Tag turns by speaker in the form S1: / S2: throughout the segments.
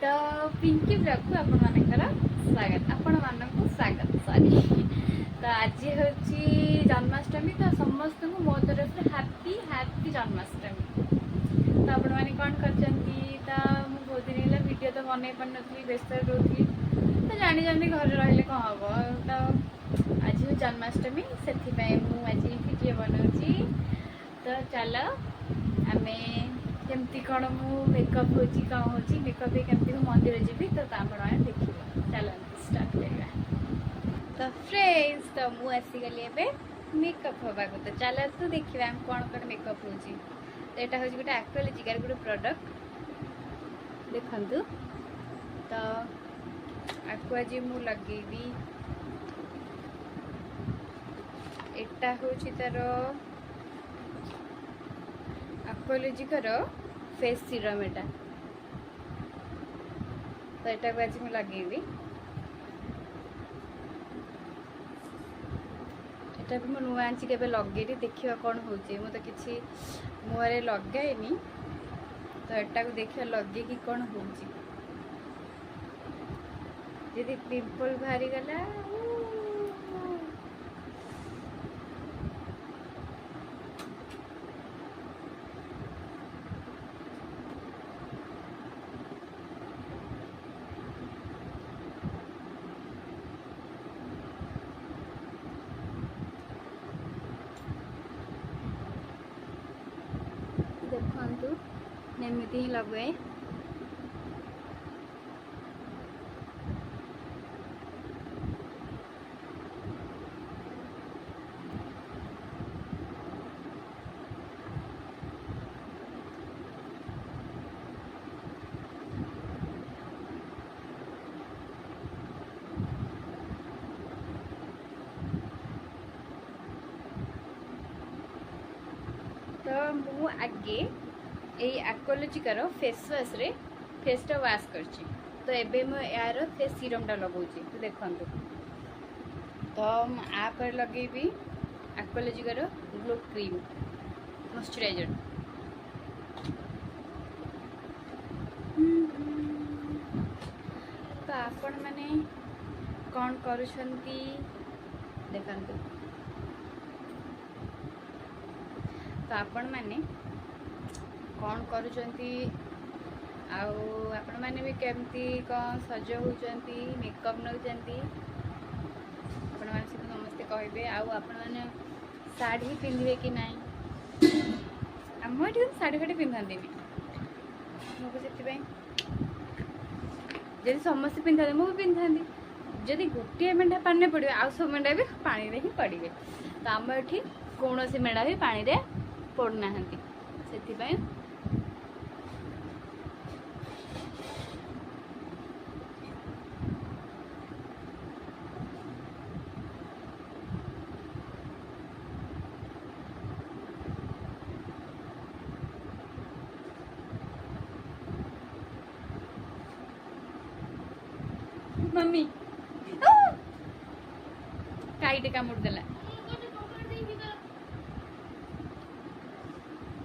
S1: तो पिंकी ब्लॉग को आपण स्वागत सॉरी। तो आज हूँ जन्माष्टमी तो समस्त को मो तरफ से हैप्पी हैप्पी जन्माष्टमी। तो आपण मैंने कौन कर बहुत दिन है वीडियो तो बनई पार नी व्यस्त रोली तो जानी जानी घर रही कौन हम तो आज हूँ जन्माष्टमी से आज वीडियो बनाऊँगी। तो चलो आमे केमती कौन मु मेकअप हो कौन हो मेकअप केमती मंदिर जी तो देखिए चलो स्टार्ट करवा। तो फ्रेंड्स तो मु आसीगली मेकअप हवा को तो चलो तो देखिए आम कौन कौन मेकअप हो तो यहाँ हूँ गोटे एक्वालोजिकार गोटे प्रोडक्ट देखु। तो आपको आज मु लगेबी एटा हूँ तार एक्वालोजिकार फेस सीरम एटा तो यहाँ को आज मुझे लगेबी एटा भी मुझे नुआ आनी के लगे देखा कौन हो तो किसी मुहर लगाएनी तो यहाँ को देखा लगे कि कौन हो पिंपल बाहरी गला देखु एमती ही लगे तो मु आगे यही एक्वालोजिकार फेस वाश रे फेसटा वाश करची तो एबे मु यार फेस सीरमटा लगाऊँ तो देखु। तो आप लगेबी एक्वालोजिकार ग्लो क्रीम मॉइस्चराइजर। तो आपण माने कौन करुछंती देखंतु। तो आपण माने कौन करुछंती आपण माने भी केमती कौन सज होचंती मेकअप नउचंती आपण माने समस्ते कहबे आपण माने साड़ी पिंधिबे कि नाही हम एठी साड़ी फाड़ी पिंधंती मुझे से जदि समस्ते पिंधा मुझे पिंधाती जदि गोटे मेढ़ा पानी पड़े आउ सब मेढ़ा भी पानी रे ही पड़े तो आम एठी कौन सी मेढ़ा भी पानी रे पड़ना से मम्मी काईटे कामुड़ देला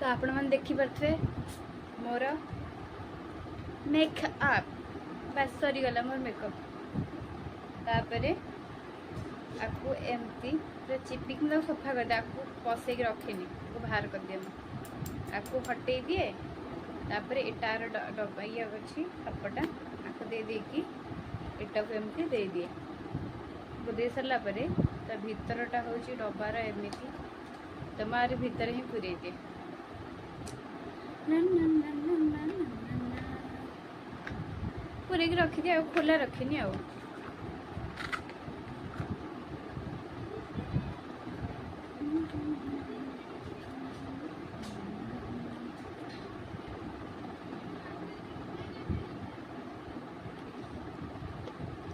S1: तो आपण मैंने देखी पारे मोर मेकअप बस सरी गला मोर मेकअप तापरे आपको एमती पूरा चिपिक मतलब सफा कर दे आपको पसैक रखेनी आपको बाहर कर दिए आपको हटे दिए तापर एटार डब्बा ये अच्छी कपड़ा आपको दे देकी एटा को एमती दे दिए दे सारा तो भीतरटा हूँ डबार एमती तो मारे भीतर ही पूरे दिए पूरे रखी आ खोला रखनी आ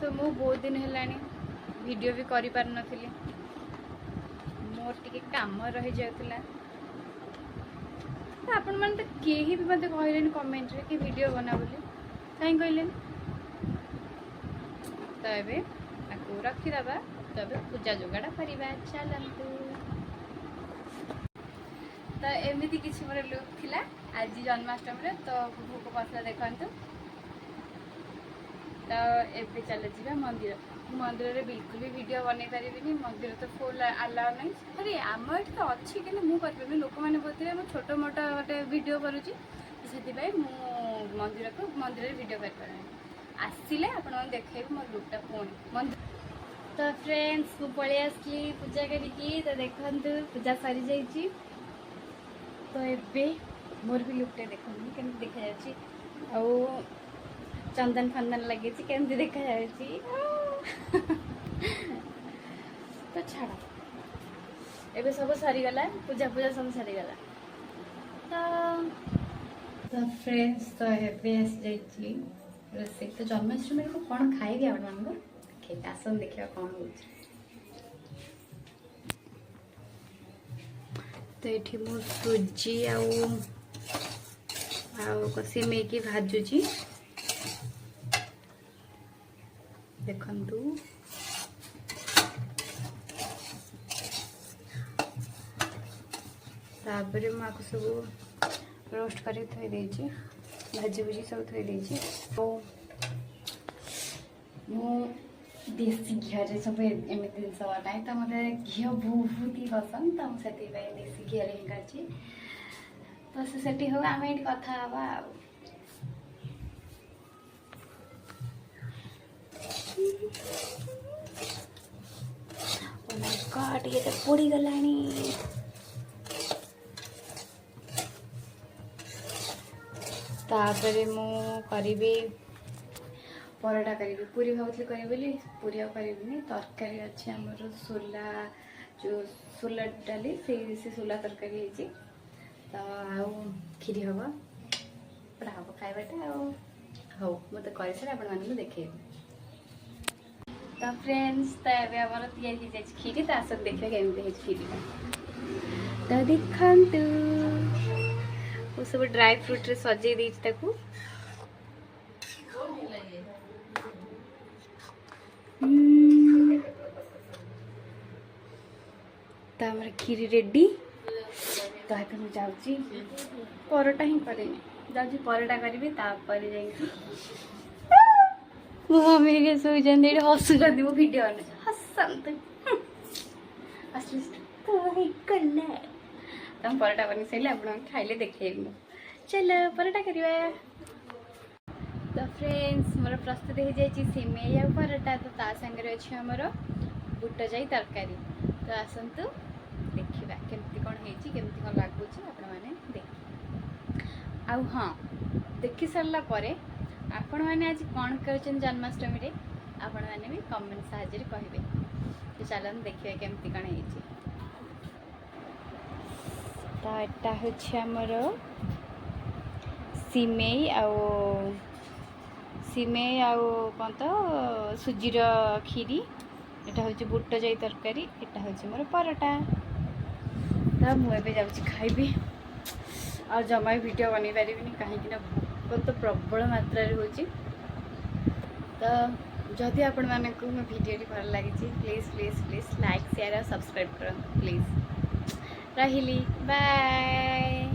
S1: तो मु बहुत दिन है वीडियो भी करि पार नथिली मोर टिके काम रही जाउतला तो आपण मन तो केही भी मते कहलेन कमेंट रे कि वीडियो बना बोली काई कहलेन तो एबे आकु रखी दबा तबे पूजा जोगाड़ा करबा चलंतु। तो एमती किसी मोर लुक थिला आज जन्माष्टमी रे तो भूक पसला देखंतु तो एबे चल जा मंदिर मंदिर में बिल्कुल भी वीडियो बन पारि मंदिर तो फुल अलाउ नहीं अरे आम ये तो अच्छी कि मुझे लोक मैंने बोलते मुझे छोट मोट गोटे भिड करुँची से मंदिर को मंदिर भिड कर आसिले आपण देखे मो लुकटा पुणी मंदिर तो फ्रेंड्स मु पलि आसली पूजा करी तो देखु पूजा सरी जाइए तो ये मोर भी लुकटा देखो केमती देखा जाऊँ चंदन फंदन लगे केमती देखा तो छाड़ एबे सब सरीगला पूजा पूजा सब सरीगला तो फ्रेंड्स तो एबे रोसे तो जन्माष्टमी को कौन खाइबे आपण मान आसन देखा कौन हो तो ये मु सुजी सिमे की भाजुची देखंतु तापर मुझे सब रोस्ट कर थई देछि भाजी भुजी सब थई देछि तो मु देसी घी सब एमती जिन बनाए तो मतलब घी बहुत ही पसंद तो मुझे देसी घी ही कर तो से हो आम ये कथा हवा गॉड ये तो पोड़ी गलानी तापरे मु करी परोटा करी पूरी भावुली करी पूरी आनी तरकारी अच्छे आमर सोला जो सोला डाली से सोला तरकारी है तो आउ खीरी हम पूरा हम खाइबाटा हौ मत कर सारे आप देखे तो फ्रेंड्स तो ये आमर या खीरी तो आस देखिए केमती खीरी तो देखु वो सब ड्राई फ्रूट रे सजे देछि तो हमारे खीरी रेडी तो ये मुझे जाऊँगी परोटा ही करेंगे जाऊँगी परोटा करी तापर जाइए मो मम्मी के सोचते हसुंट मो भिडियो हसंत तो परोटा बनी सारे आप खाइले देखे चलो परोटा करवा तो फ्रेंड्स मोर प्रस्तुत हो जाए सिमेई आ परोटा तो ता संगे अच्छे आमर बुट जाई तरकारी तो आसतु देखा केमती कौन होमती कौन लगुच आप हाँ देखि सारापर आपण मैंने आज कौन कर जन्माष्टमी आपण मैंने भी कमेंट साहाଯ୍य कहे तो चलो देखिए केमती कौन हो तो यहाँ हूँ आमर सिमेई सिमेई कौन तो सुजीर खीरी यहाँ हूँ बुट जाई तरकारी यहाँ हूँ मोर परोटा तो मुझे जाऊँगी खाइबी और जमा वीडियो बन पारि कहीं भूख तो प्रबल मात्रा हो तो जदि आपण मानक मो वीडियो भल लगी please please please like share और सब्सक्राइब कर प्लीज रही बाय।